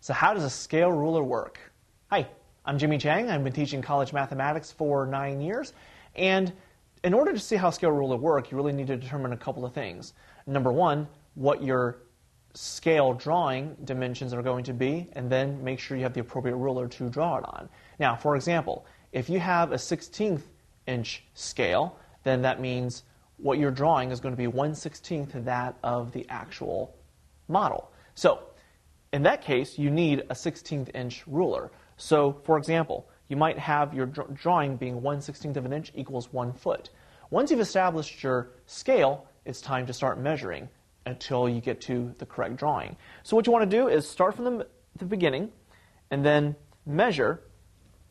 So how does a scale ruler work? Hi, I'm Jimmy Chang. I've been teaching college mathematics for 9 years. And in order to see how a scale ruler works, you really need to determine a couple of things. Number one, what your scale drawing dimensions are going to be, and then make sure you have the appropriate ruler to draw it on. Now, for example, if you have a 16th inch scale, then that means what you're drawing is going to be 1/16 that of the actual model. So, in that case, you need a 16th inch ruler. So, for example, you might have your drawing being 1/16 of an inch equals 1 foot. Once you've established your scale, it's time to start measuring until you get to the correct drawing. So what you want to do is start from the beginning and then measure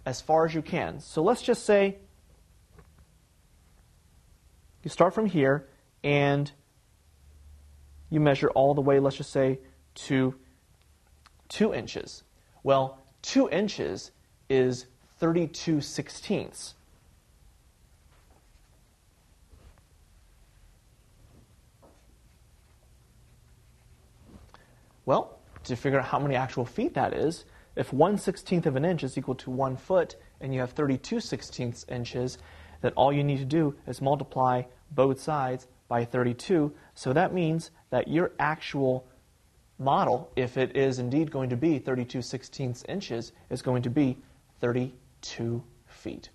as far as you can. So let's just say you start from here and you measure all the way, let's just say, to 2 inches. Well, 2 inches is 32/16. Well, to figure out how many actual feet that is, if 1/16 of an inch is equal to 1 foot and you have 32/16 inches, then all you need to do is multiply both sides by 32. So that means that your actual model, if it is indeed going to be 32/16 inches, is going to be 32 feet.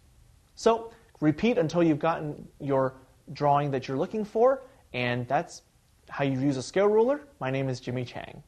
So repeat until you've gotten your drawing that you're looking for, and that's how you use a scale ruler. My name is Jimmy Chang.